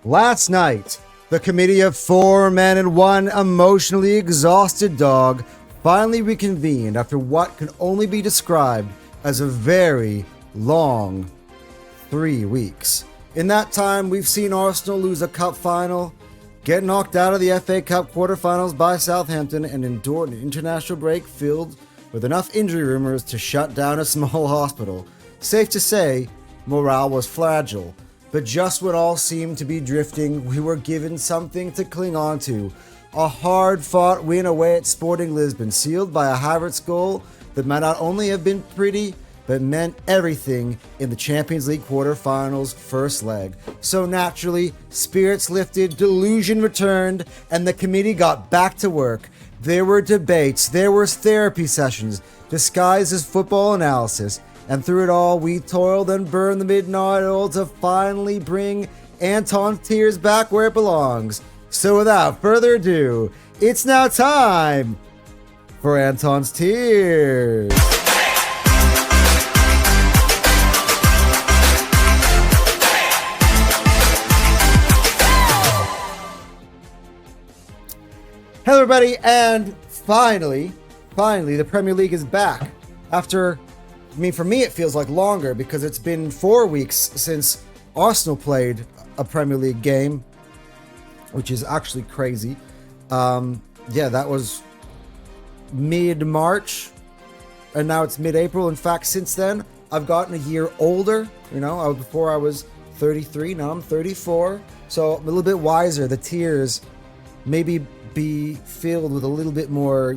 Last night, the committee of 4 men and 1 emotionally exhausted dog finally reconvened after what can only be described as a very long 3 weeks. In that time, we've seen Arsenal lose a cup final, get knocked out of the FA Cup quarterfinals by Southampton, and endure an international break filled with enough injury rumors to shut down a small hospital. Safe to say, morale was fragile. But just when all seemed to be drifting, we were given something to cling on to. A hard-fought win away at Sporting Lisbon, sealed by a Havertz goal that might not only have been pretty, but meant everything in the Champions League quarterfinals first leg. So naturally, spirits lifted, delusion returned, and the committee got back to work. There were debates, there were therapy sessions, disguised as football analysis, and through it all, we toiled and burned the midnight oil to finally bring Anton's tears back where it belongs. So without further ado, it's now time for Anton's tears. Hello everybody, and finally, the Premier League is back. After, for me it feels like longer because it's been 4 weeks since Arsenal played a Premier League game, which is actually crazy. That was mid-March, and now it's mid-April. In fact, since then, I've gotten a year older. Before I was 33, now I'm 34, so I'm a little bit wiser. The tears maybe be filled with a little bit more,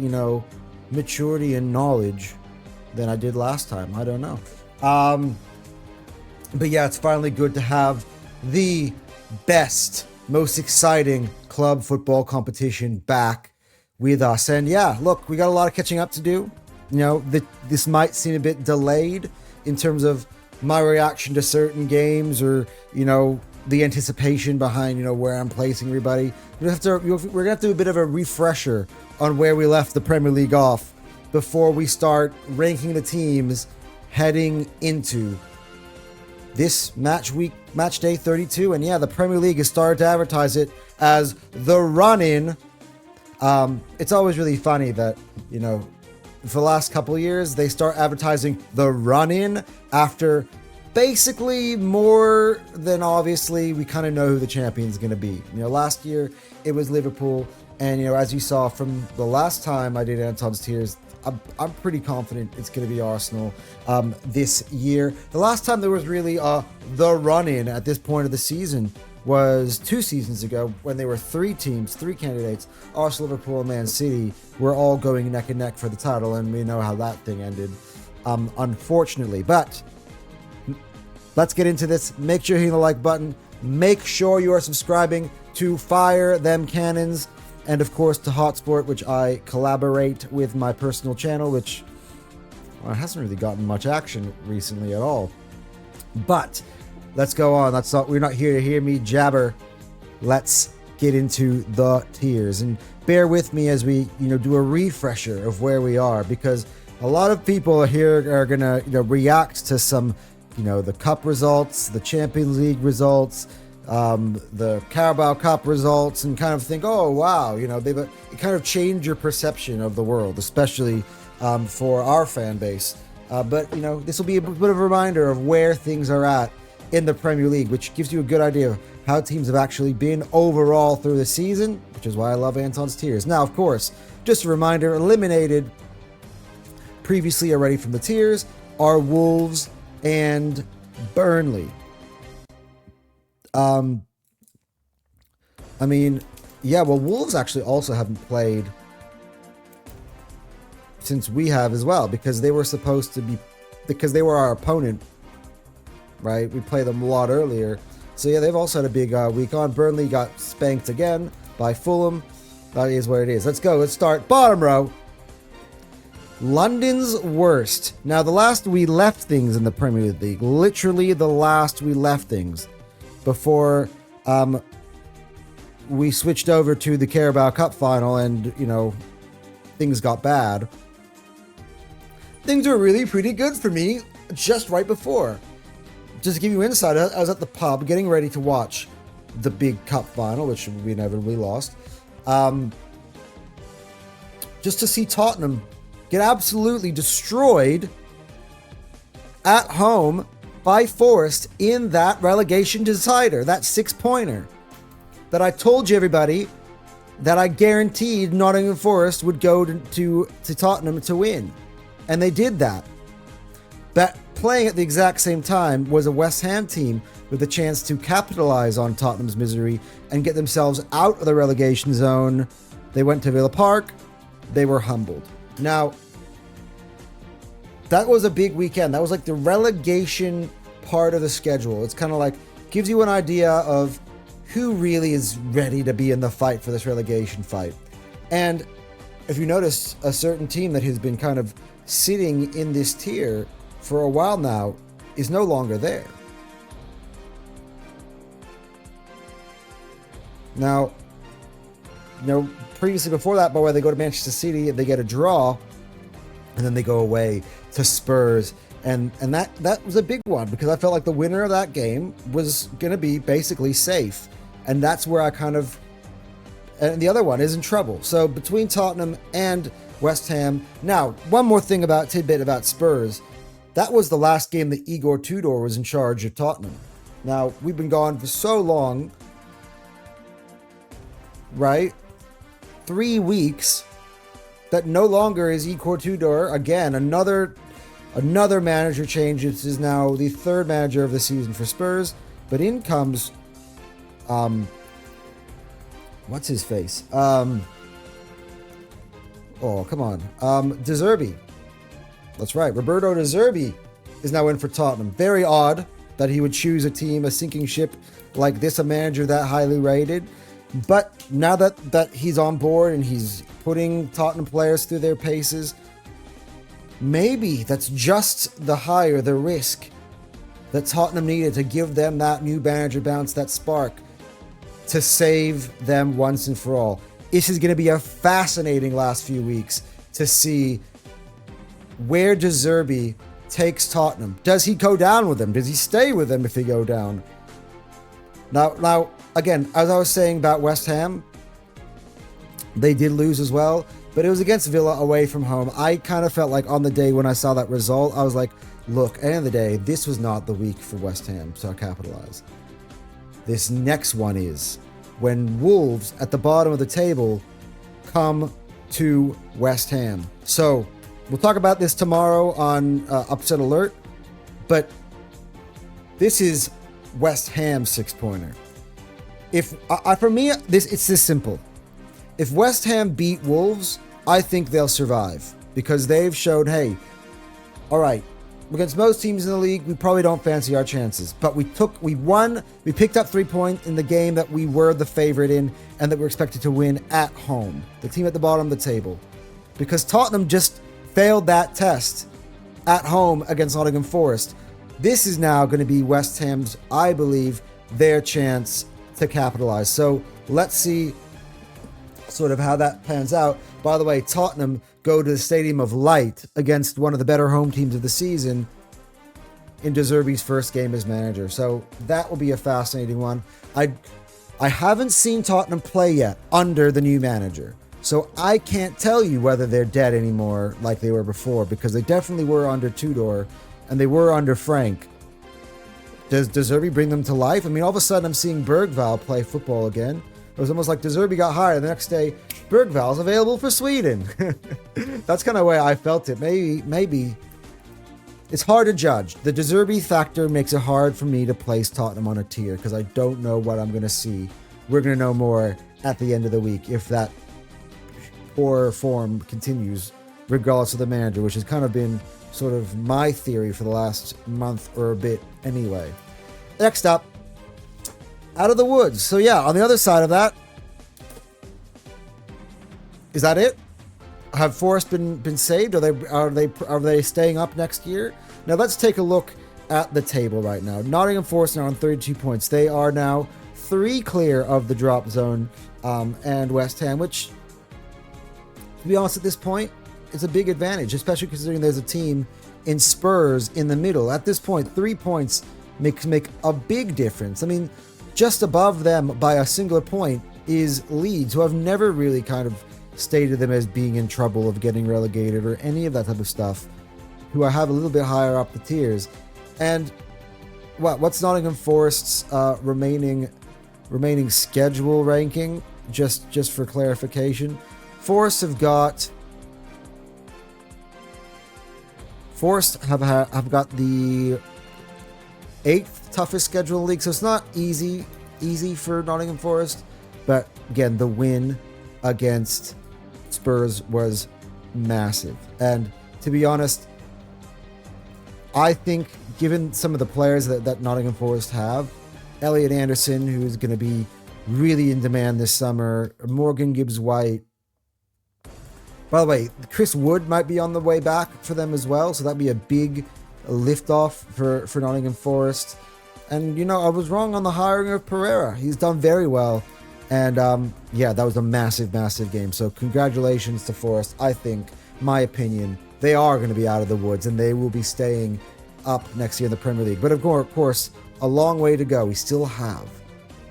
maturity and knowledge than I did last time. I don't know. But yeah, it's finally good to have the best, most exciting club football competition back with us. And yeah, look, we got a lot of catching up to do. This might seem a bit delayed in terms of my reaction to certain games, or, the anticipation behind, where I'm placing everybody. We're gonna have to do a bit of a refresher on where we left the Premier League off before we start ranking the teams heading into this match week, match day 32. And yeah, the Premier League has started to advertise it as the run-in. It's always really funny that, for the last couple of years, they start advertising the run-in after basically more than obviously we kind of know who the champion's going to be. Last year it was Liverpool, and as you saw from the last time I did Anton's Tears, I'm pretty confident it's going to be Arsenal this year. The last time there was really the run-in at this point of the season was 2 seasons ago, when there were 3 candidates, Arsenal, Liverpool, and Man City, were all going neck and neck for the title, and we know how that thing ended, unfortunately. But let's get into this. Make sure you hit the like button. Make sure you are subscribing to Fire Them Cannons, and of course to Hotsport, which I collaborate with my personal channel, which hasn't really gotten much action recently at all. But let's go on. We're not here to hear me jabber. Let's get into the tiers, and bear with me as we do a refresher of where we are, because a lot of people here are gonna react to some the cup results, the Champions League results, the Carabao Cup results, and kind of think, oh wow, it kind of changed your perception of the world, especially for our fan base. But this will be a bit of a reminder of where things are at in the Premier League, which gives you a good idea of how teams have actually been overall through the season, which is why I love Anton's Tiers. Now, of course, just a reminder, eliminated previously already from the tiers are Wolves and Burnley. Wolves actually also haven't played since we have as well, because they were our opponent, right? We played them a lot earlier. So yeah, they've also had a big week on. Burnley got spanked again by Fulham. That is what it is. Let's go. Let's start bottom row. London's worst. Now, the last we left things in the Premier League, literally the last we left things before we switched over to the Carabao Cup final and, things got bad. Things were really pretty good for me just right before. Just to give you insight, I was at the pub getting ready to watch the big cup final, which we inevitably lost. Just to see Tottenham get absolutely destroyed at home by Forest in that relegation decider, that 6-pointer that I told you, everybody, that I guaranteed Nottingham Forest would go to Tottenham to win. And they did that. But playing at the exact same time was a West Ham team with a chance to capitalize on Tottenham's misery and get themselves out of the relegation zone. They went to Villa Park. They were humbled. Now, that was a big weekend. That was like the relegation part of the schedule. It's kind of like gives you an idea of who really is ready to be in the fight for this relegation fight. And if you notice, a certain team that has been kind of sitting in this tier for a while now is no longer there. Now, previously before that, by the way, they go to Manchester City, they get a draw, and then they go away to Spurs. And that was a big one because I felt like the winner of that game was going to be basically safe. And that's where I and the other one is in trouble. So between Tottenham and West Ham. Now, one more thing tidbit about Spurs. That was the last game that Igor Tudor was in charge of Tottenham. Now, we've been gone for so long, right? 3 weeks that no longer is Igor Tudor. Again, another manager change. This is now the third manager of the season for Spurs. But in comes, what's his face? De Zerbi. That's right. Roberto De Zerbi is now in for Tottenham. Very odd that he would choose a sinking ship like this, a manager that highly rated. But now that he's on board and he's putting Tottenham players through their paces, maybe that's just the risk that Tottenham needed to give them that new manager bounce, that spark, to save them once and for all. This is going to be a fascinating last few weeks to see where De Zerbi takes Tottenham. Does he go down with them? Does he stay with them if they go down? Now, again, as I was saying about West Ham, they did lose as well, but it was against Villa away from home. I kind of felt like on the day when I saw that result, I was like, look, at the end of the day, this was not the week for West Ham to capitalize. This next one is when Wolves at the bottom of the table come to West Ham. So we'll talk about this tomorrow on Upset Alert, but this is West Ham's 6-pointer. For me, it's this simple. If West Ham beat Wolves, I think they'll survive because they've showed, hey, all right, against most teams in the league, we probably don't fancy our chances, but we won, we picked up 3 points in the game that we were the favorite in and that we're expected to win at home. The team at the bottom of the table, because Tottenham just failed that test at home against Nottingham Forest. This is now going to be West Ham's, I believe, their chance to capitalize. So let's see sort of how that pans out. By the way, Tottenham go to the Stadium of Light against one of the better home teams of the season in De Zerbi's first game as manager. So that will be a fascinating one. I haven't seen Tottenham play yet under the new manager. So I can't tell you whether they're dead anymore like they were before, because they definitely were under Tudor and they were under Frank. Does De Zerbi bring them to life? I mean, all of a sudden I'm seeing Bergvall play football again. It was almost like De Zerbi got hired. The next day, Bergvall's available for Sweden. That's kind of the way I felt it. Maybe. It's hard to judge. The De Zerbi factor makes it hard for me to place Tottenham on a tier because I don't know what I'm going to see. We're going to know more at the end of the week if that poor form continues, regardless of the manager, which has kind of been sort of my theory for the last month or a bit anyway. Next up, out of the woods. So yeah, on the other side of that, is that it? Have Forest been saved? Are they staying up next year? Now let's take a look at the table right now. Nottingham Forest are on 32 points. They are now 3 clear of the drop zone, and West Ham, which, to be honest, at this point, it's a big advantage, especially considering there's a team in Spurs in the middle. At this point, 3 points make a big difference. I mean, just above them by a singular point is Leeds, who I've never really kind of stated them as being in trouble of getting relegated or any of that type of stuff, who I have a little bit higher up the tiers. And what's Nottingham Forest's remaining schedule ranking? Just for clarification, Forest have got the 8th toughest schedule in the league, so it's not easy for Nottingham Forest. But again, the win against Spurs was massive, and to be honest, I think given some of the players that Nottingham Forest have, Elliot Anderson, who's going to be really in demand this summer, Morgan Gibbs-White. By the way, Chris Wood might be on the way back for them as well, so that'd be a big lift-off for Nottingham Forest. And, I was wrong on the hiring of Pereira. He's done very well. And, yeah, that was a massive, massive game. So congratulations to Forest. I think, my opinion, they are going to be out of the woods, and they will be staying up next year in the Premier League. But, of course, a long way to go. We still have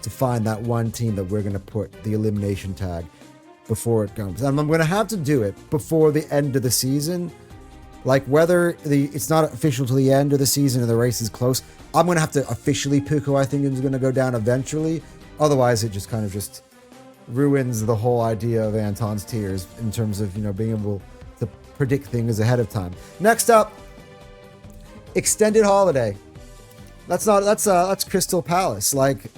to find that one team that we're going to put the elimination tag before it comes. And I'm going to have to do it before the end of the season. Like, whether it's not official to the end of the season and the race is close, I'm going to have to officially pick who I think is going to go down eventually. Otherwise, it just kind of just ruins the whole idea of Anton's tiers in terms of, being able to predict things ahead of time. Next up, extended holiday. That's Crystal Palace. Like,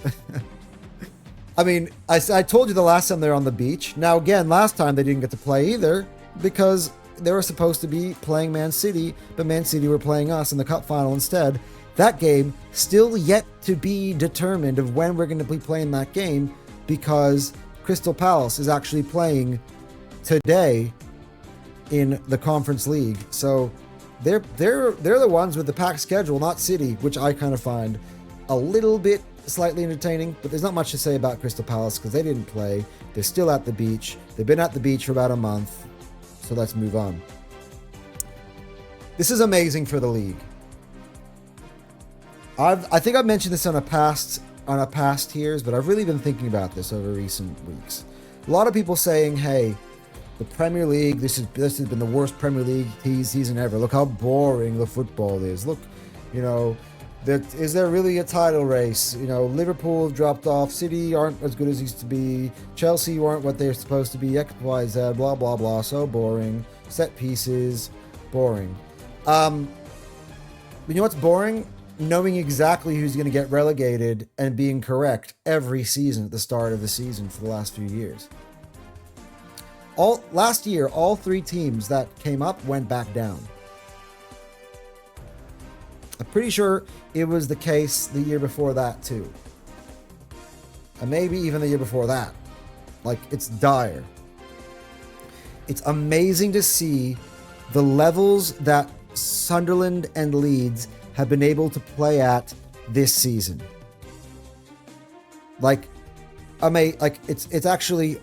I mean, I told you the last time they were on the beach. Now, again, last time they didn't get to play either because they were supposed to be playing Man City, but Man City were playing us in the cup final instead. That game still yet to be determined of when we're going to be playing that game, because Crystal Palace is actually playing today in the Conference League. So they're the ones with the packed schedule, not City, which I kind of find a little bit slightly entertaining. But there's not much to say about Crystal Palace because they didn't play. They're still at the beach. They've been at the beach for about a month. So let's move on. This is amazing for the league. I think I've mentioned this on a past tiers, but I've really been thinking about this over recent weeks. A lot of people saying, "Hey, the Premier League, this has been the worst Premier League season ever. Look how boring the football is. Look, is there really a title race? Liverpool have dropped off. City aren't as good as used to be. Chelsea weren't what they're supposed to be. X, Y, Z, blah, blah, blah. So boring. Set pieces, boring." You know what's boring? Knowing exactly who's going to get relegated and being correct every season at the start of the season for the last few years. Last year, all 3 teams that came up went back down. I'm pretty sure it was the case the year before that too. And maybe even the year before that. Like, it's dire. It's amazing to see the levels that Sunderland and Leeds have been able to play at this season. It's actually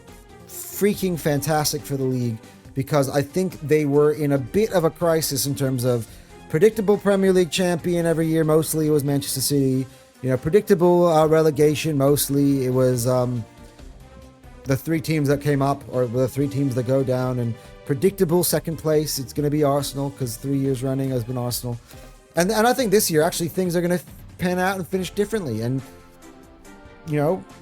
freaking fantastic for the league, because I think they were in a bit of a crisis in terms of predictable Premier League champion every year. Mostly it was Manchester City. Predictable relegation. Mostly it was the 3 teams that came up, or the 3 teams that go down, and predictable second place. It's going to be Arsenal, because 3 years running has been Arsenal. And I think this year, actually, things are going to pan out and finish differently. And,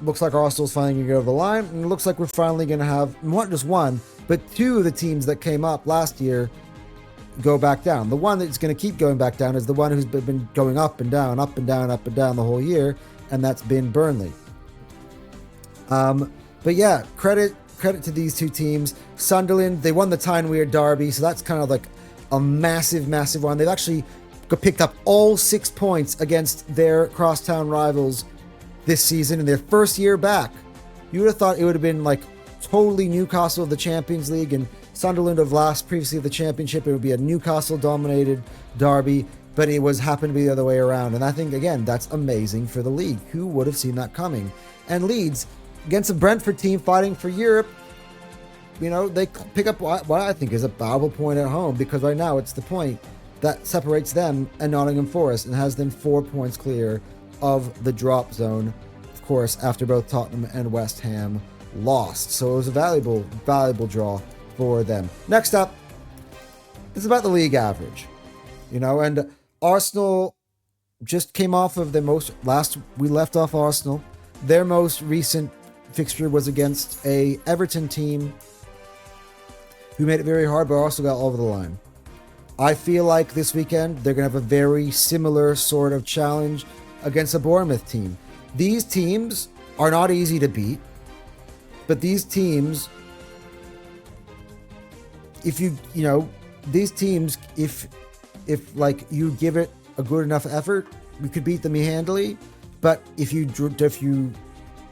looks like Arsenal's finally going to go over the line. And it looks like we're finally going to have not just 1, but 2 of the teams that came up last year go back down. The one that's going to keep going back down is the one who's been going up and down, up and down, up and down the whole year. And that's been Burnley. But yeah, credit to these 2 teams. Sunderland, they won the Tyne Weir Derby. So that's kind of like a massive, massive one. They've actually picked up all 6 points against their crosstown rivals this season in their first year back. You would have thought it would have been like totally Newcastle of the Champions League and Sunderland of previously of the Championship. It would be a Newcastle-dominated derby, but it happened to be the other way around. And I think, again, that's amazing for the league. Who would have seen that coming? And Leeds, against a Brentford team fighting for Europe, they pick up what I think is a valuable point at home, because right now it's the point that separates them and Nottingham Forest and has them 4 points clear of the drop zone. Of course, after both Tottenham and West Ham lost. So it was a valuable draw for them. Next up, it's about the league average. And Arsenal just came off of we left off Arsenal. Their most recent fixture was against a Everton team who made it very hard, but also got over the line. I feel like this weekend they're going to have a very similar sort of challenge against a Bournemouth team. These teams are not easy to beat, but these teams, if you give it a good enough effort, you could beat them handily. But if you trying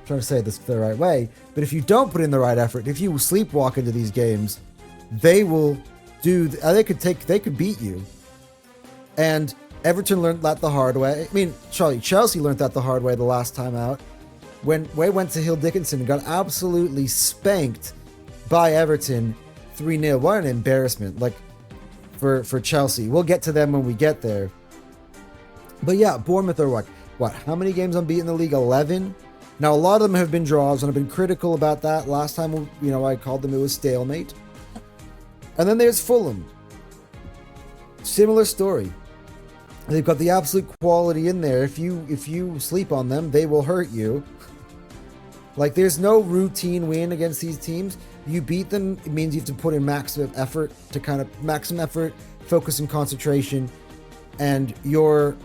to say this the right way, but if you don't put in the right effort, if you sleepwalk into these games, they could beat you. And Everton learned that the hard way. I mean, Chelsea learned that the hard way the last time out when they went to Hill Dickinson and got absolutely spanked by Everton 3-0. What an embarrassment! Like for Chelsea. We'll get to them when we get there. But yeah, Bournemouth are what? How many games unbeaten in the league? 11. Now, a lot of them have been draws, and I've been critical about that. Last time, I called them, it was stalemate. And then there's Fulham. Similar story. They've got the absolute quality in there. If you sleep on them, they will hurt you. Like, there's no routine win against these teams. You beat them, it means you have to put in maximum effort, focus and concentration, and your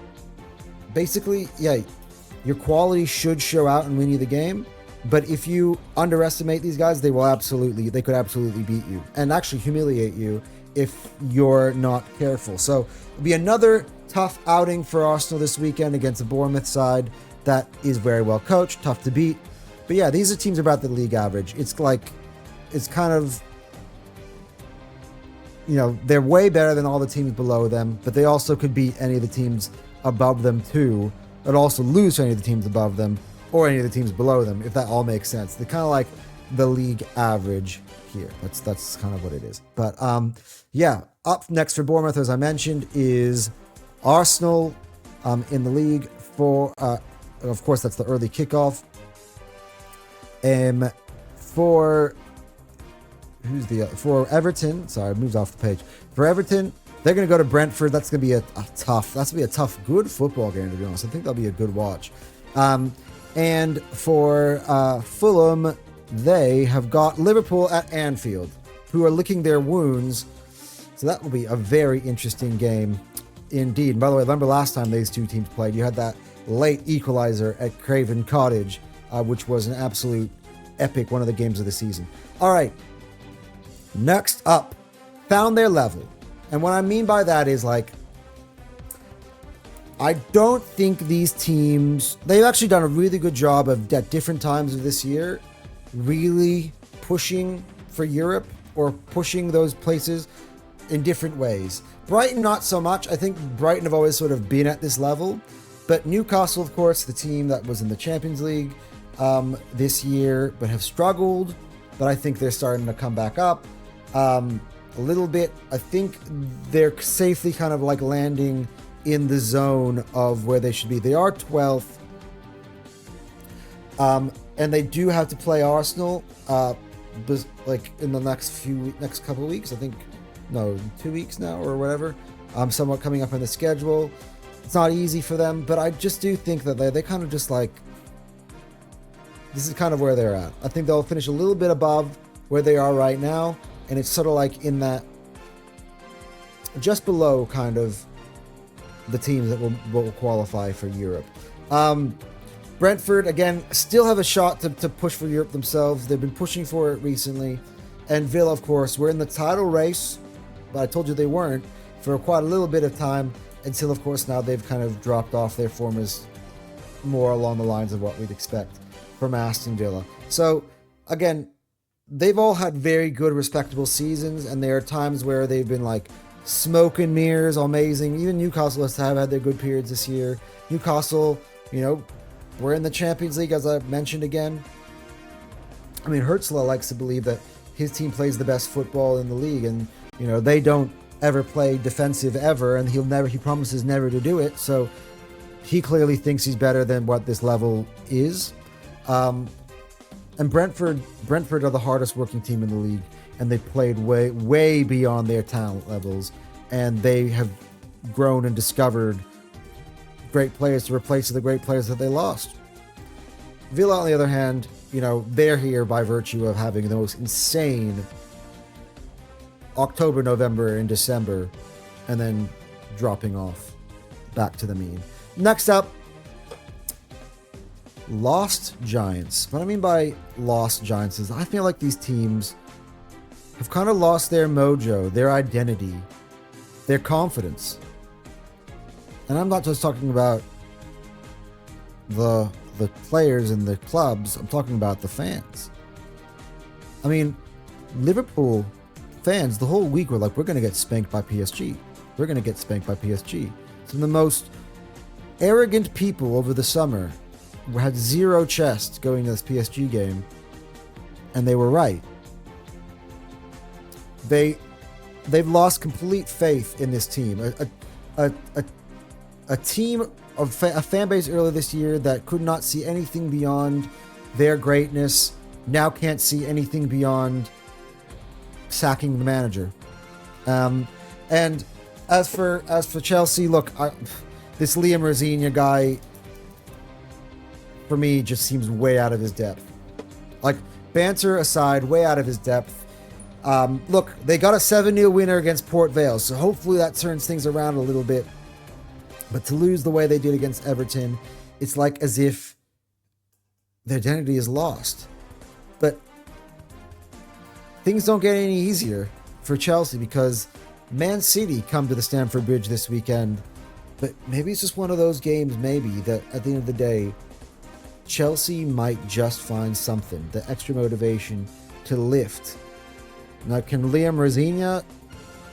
quality should show out and win you the game. But if you underestimate these guys, they could absolutely beat you and actually humiliate you if you're not careful. So it'll be another tough outing for Arsenal this weekend against a Bournemouth side that is very well coached, tough to beat. But yeah, these are teams about the league average. It's kind of, they're way better than all the teams below them, but they also could beat any of the teams above them too, but also lose to any of the teams above them or any of the teams below them, if that all makes sense. They're kind of like the league average here. That's kind of what it is. But up next for Bournemouth, as I mentioned, is Arsenal in the league for, of course, that's the early kickoff. For Everton, sorry, I moved off the page. For Everton, they're going to go to Brentford. That's going to be a tough, good football game, to be honest. I think that'll be a good watch. And for Fulham, they have got Liverpool at Anfield, who are licking their wounds. So that will be a very interesting game indeed. And by the way, remember last time these two teams played, you had that late equalizer at Craven Cottage, which was an absolute epic one of the games of the season. All right. Next up, found their level. And what I mean by that is, I don't think these teams, they've actually done a really good job of, at different times of this year, really pushing for Europe or pushing those places in different ways. Brighton, not so much. I think Brighton have always sort of been at this level. But Newcastle, of course, the team that was in the Champions League this year, but have struggled. But I think they're starting to come back up a little bit. I think they're safely kind of landing in the zone of where they should be. They are 12th. And they do have to play Arsenal in the next couple of weeks. I think, 2 weeks now or whatever. Somewhat coming up in the schedule. It's not easy for them, but I just do think that they kind of just this is kind of where they're at. I think they'll finish a little bit above where they are right now, and it's sort of in that just below kind of the teams that will qualify for Europe. Brentford, again, still have a shot to push for Europe themselves. They've been pushing for it recently. And Villa, of course, were in the title race, but I told you they weren't for quite a little bit of time until, of course, now they've kind of dropped off. Their form is more along the lines of what we'd expect from Aston Villa. So, again, they've all had very good, respectable seasons, and there are times where they've been smoke and mirrors, amazing. Even Newcastle have had their good periods this year. Newcastle, we're in the Champions League, as I mentioned again. I mean, Hertzler likes to believe that his team plays the best football in the league, and, they don't ever play defensive ever, and he promises never to do it. So he clearly thinks he's better than what this level is. And Brentford are the hardest working team in the league, and they played way beyond their talent levels, and they have grown and discovered great players to replace the great players that they lost. Villa, on the other hand, they're here by virtue of having the most insane October, November, and December, and then dropping off back to the mean. Next up, lost giants. What I mean by lost giants is I feel like these teams have kind of lost their mojo, their identity, their confidence. And I'm not just talking about the players and the clubs, I'm talking about the fans. I mean, Liverpool fans the whole week were like, we're going to get spanked by PSG. We're going to get spanked by PSG. Some of the most arrogant people over the summer had zero chest going to this PSG game, and they were right. They've lost complete faith in this team. A team of a fan base earlier this year that could not see anything beyond their greatness now can't see anything beyond sacking the manager. And as for Chelsea, look, this Liam Rosenior guy, for me, just seems way out of his depth. Like, banter aside, way out of his depth. Look, they got a 7-0 winner against Port Vale, so hopefully that turns things around a little bit. But to lose the way they did against Everton, it's like as if their identity is lost. But things don't get any easier for Chelsea because Man City come to the Stamford Bridge this weekend. But maybe it's just one of those games, maybe, that at the end of the day, Chelsea might just find something, the extra motivation to lift. Now, can Liam Rosenior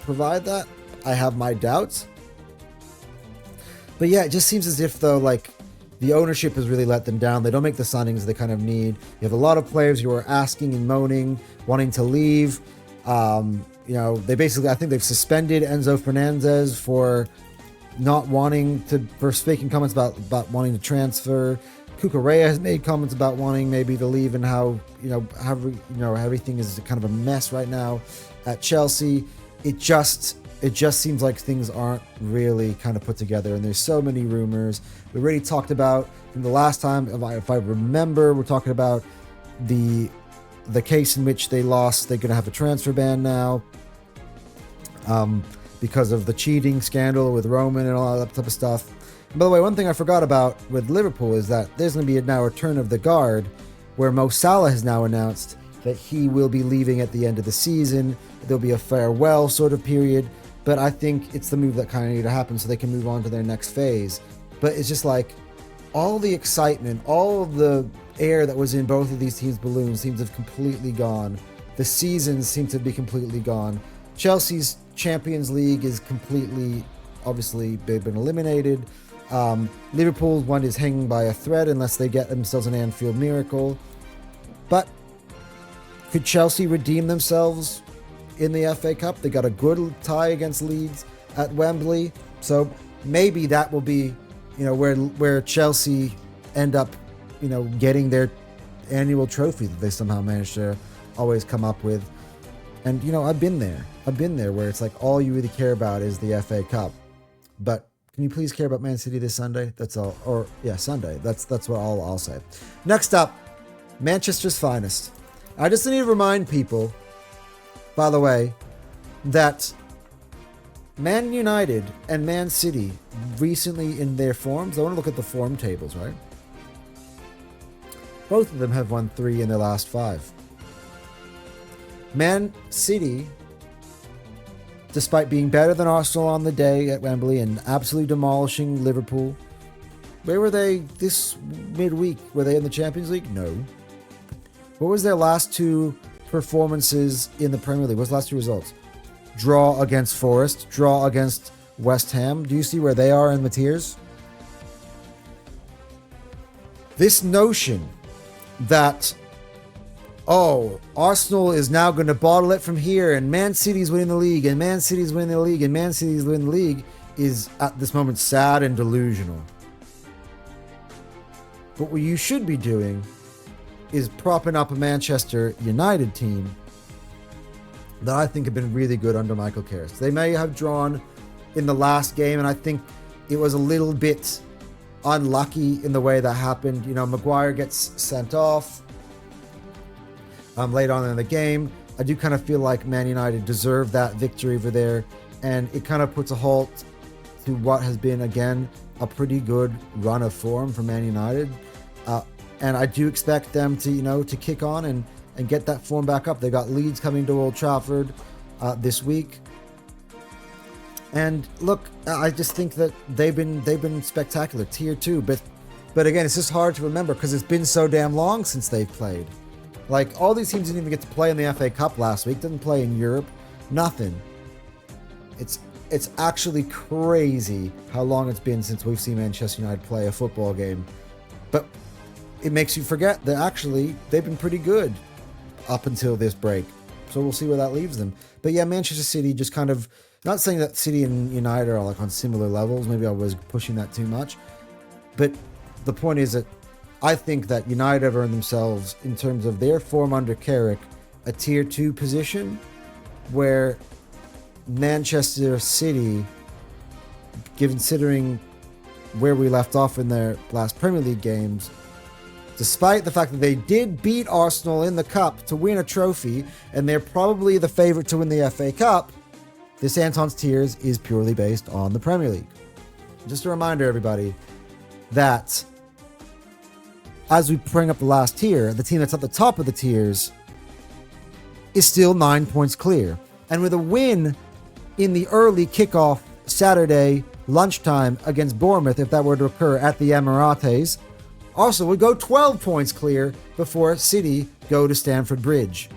provide that? I have my doubts. But yeah, it just seems as if, though, like, the ownership has really let them down. They don't make the signings they kind of need. You have a lot of players who are asking and moaning, wanting to leave. They basically, I think they've suspended Enzo Fernandez for not wanting to, for speaking comments about wanting to transfer. Cucurella has made comments about wanting maybe to leave, and how everything is kind of a mess right now at Chelsea. It just seems like things aren't really kind of put together, and there's so many rumors. We already talked about from the last time, if I remember, we're talking about the case in which they lost. They're going to have a transfer ban now because of the cheating scandal with Roman and all that type of stuff. And by the way, one thing I forgot about with Liverpool is that there's going to be now a return of the guard, where Mo Salah has now announced that he will be leaving at the end of the season. There'll be a farewell sort of period. But I think it's the move that kind of needed to happen so they can move on to their next phase. But it's just like all the excitement, all of the air that was in both of these teams' balloons seems to have completely gone. The seasons seem to be completely gone. Chelsea's Champions League is completely, obviously, they've been eliminated. Liverpool's one is hanging by a thread unless they get themselves an Anfield miracle. But could Chelsea redeem themselves in the FA Cup? They got a good tie against Leeds at Wembley, so maybe that will be, where Chelsea end up, getting their annual trophy that they somehow managed to always come up with. And I've been there where it's like all you really care about is the FA Cup. But can you please care about Man City this Sunday? That's all. Or yeah, Sunday. That's what I'll say. Next up, Manchester's finest. I just need to remind people, by the way, that Man United and Man City recently in their forms, I want to look at the form tables, right? Both of them have won 3 in their last 5. Man City, despite being better than Arsenal on the day at Wembley and absolutely demolishing Liverpool, where were they this midweek? Were they in the Champions League? No. What was their last 2 performances in the Premier League? What's the last 2 results? Draw against Forest, draw against West Ham. Do you see where they are in the tiers? This notion that, Arsenal is now going to bottle it from here, and Man City's winning the league, and Man City's winning the league, and Man City's winning the league, is at this moment sad and delusional. But what you should be doing is propping up a Manchester United team that I think have been really good under Michael Carrick. They may have drawn in the last game, and I think it was a little bit unlucky in the way that happened. You know, Maguire gets sent off late on in the game. I do kind of feel like Man United deserved that victory over there, and it kind of puts a halt to what has been, again, a pretty good run of form for Man United. And I do expect them to, you know, to kick on and get that form back up. They got Leeds coming to Old Trafford this week. And look, I just think that they've been spectacular, tier 2. But again, it's just hard to remember because it's been so damn long since they've played. Like, all these teams didn't even get to play in the FA Cup last week. Didn't play in Europe. Nothing. It's actually crazy how long it's been since we've seen Manchester United play a football game. But it makes you forget that actually they've been pretty good up until this break. So we'll see where that leaves them. But yeah, Manchester City just kind of, not saying that City and United are like on similar levels. Maybe I was pushing that too much. But the point is that I think that United have earned themselves, in terms of their form under Carrick, a tier 2 position, where Manchester City, considering where we left off in their last Premier League games, despite the fact that they did beat Arsenal in the Cup to win a trophy, and they're probably the favourite to win the FA Cup, this Anton's tiers is purely based on the Premier League. Just a reminder, everybody, that as we bring up the last tier, the team that's at the top of the tiers is still 9 points clear. And with a win in the early kickoff Saturday lunchtime against Bournemouth, if that were to occur at the Emirates, Arsenal would go 12 points clear before City go to Stamford Bridge.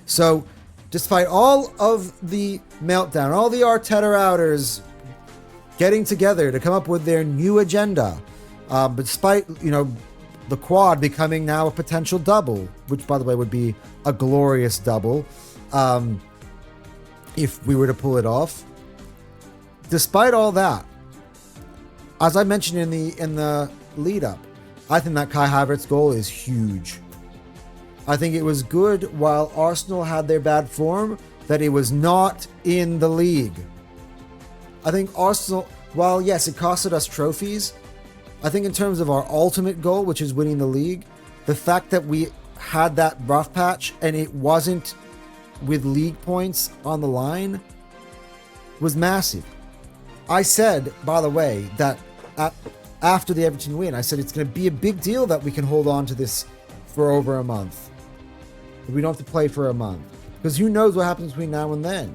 So, despite all of the meltdown, all the Arteta outers getting together to come up with their new agenda, but despite, you know, the quad becoming now a potential double, which, by the way, would be a glorious double if we were to pull it off. Despite all that, as I mentioned in the lead up, I think that Kai Havertz goal is huge. I think it was good while Arsenal had their bad form that it was not in the league. I think Arsenal, while yes, it costed us trophies, I think in terms of our ultimate goal, which is winning the league, the fact that we had that rough patch and it wasn't with league points on the line was massive. I said, by the way, that after the Everton win, I said it's going to be a big deal that we can hold on to this for over a month. We don't have to play for a month. Because who knows what happens between now and then.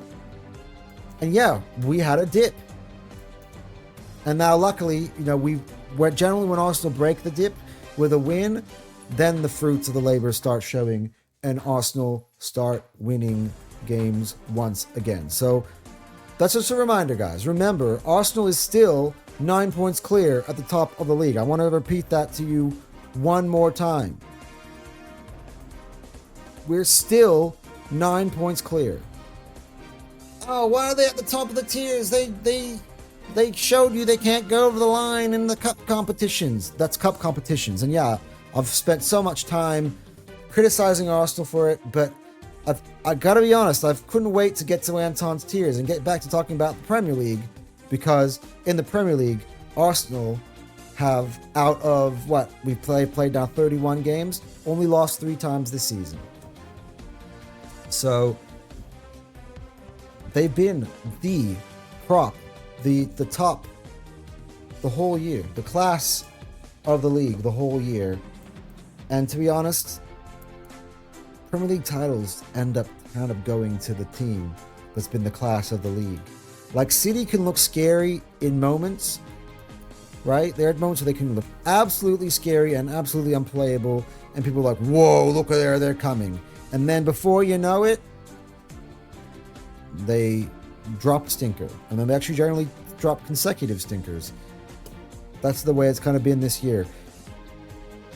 And yeah, we had a dip. And now luckily, you know, generally when Arsenal break the dip with a win, then the fruits of the labor start showing and Arsenal start winning games once again. So that's just a reminder, guys. Remember, Arsenal is still 9 points clear at the top of the league. I want to repeat that to you one more time. We're still 9 points clear. Oh, why are they at the top of the tiers? They showed you they can't go over the line in the cup competitions. That's cup competitions. And yeah, I've spent so much time criticizing Arsenal for it, but I gotta be honest, I couldn't wait to get to Anton's tiers and get back to talking about the Premier League, because in the Premier League, Arsenal have, out of what we played now 31 games, only lost 3 times this season. So they've been the prop, the top, the whole year, the class of the league the whole year. And to be honest, Premier League titles end up kind of going to the team that's been the class of the league. Like, City can look scary in moments, right? There are moments where they can look absolutely scary and absolutely unplayable, and people are like, whoa, look there, they're coming. And then before you know it, they drop a stinker. And then they actually generally drop consecutive stinkers. That's the way it's kind of been this year.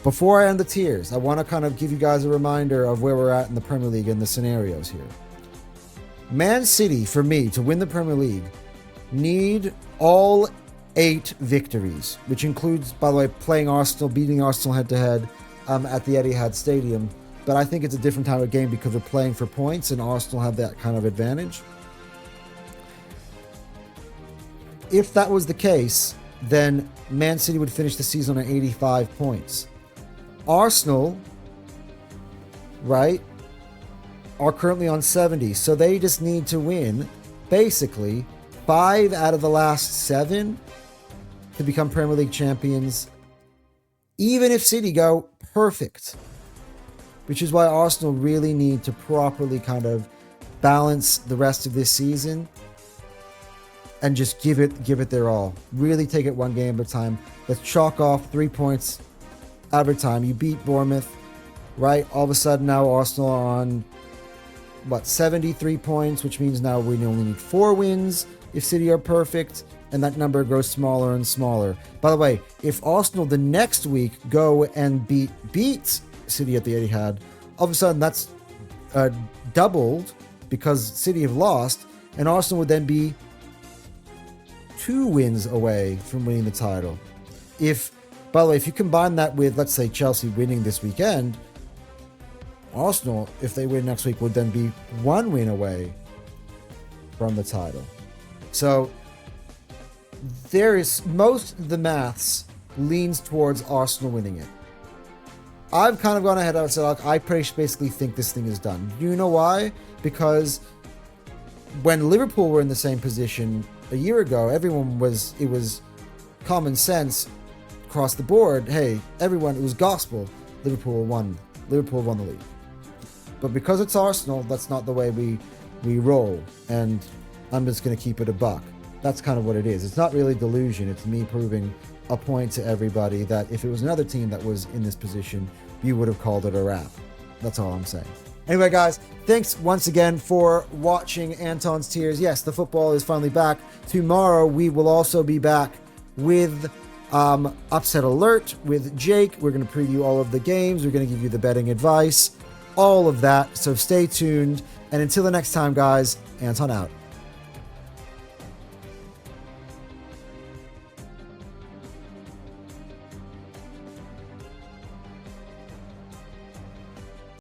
Before I end the tiers, I want to kind of give you guys a reminder of where we're at in the Premier League and the scenarios here. Man City, for me, to win the Premier League, need all 8 victories, which includes, by the way, playing Arsenal, beating Arsenal head-to-head, at the Etihad Stadium. But I think it's a different type of game because we're playing for points, and Arsenal have that kind of advantage. If that was the case, then Man City would finish the season on 85 points. Arsenal, right, are currently on 70, so they just need to win, basically, 5 out of the last 7 to become Premier League champions, even if City go perfect. Which is why Arsenal really need to properly kind of balance the rest of this season and just give it their all. Really take it one game at a time. Let's chalk off 3 points every time. You beat Bournemouth, right? All of a sudden now Arsenal are on, 73 points, which means now we only need 4 wins if City are perfect, and that number grows smaller and smaller. By the way, if Arsenal the next week go and beat City at the Etihad, all of a sudden that's doubled because City have lost, and Arsenal would then be 2 wins away from winning the title. By the way, if you combine that with, let's say, Chelsea winning this weekend, Arsenal, if they win next week, would then be 1 win away from the title. So most of the maths leans towards Arsenal winning it. I've kind of gone ahead and said, I basically think this thing is done. You know why? Because when Liverpool were in the same position a year ago, it was common sense across the board. Hey, everyone, it was gospel. Liverpool won the league. But because it's Arsenal, that's not the way we roll. And I'm just going to keep it a buck. That's kind of what it is. It's not really delusion. It's me proving a point to everybody that if it was another team that was in this position, you would have called it a wrap. That's all I'm saying. Anyway, guys, thanks once again for watching Anton's Tears. Yes, the football is finally back. Tomorrow, we will also be back with Upset Alert with Jake. We're going to preview all of the games. We're going to give you the betting advice, all of that. So stay tuned. And until the next time, guys, Anton out.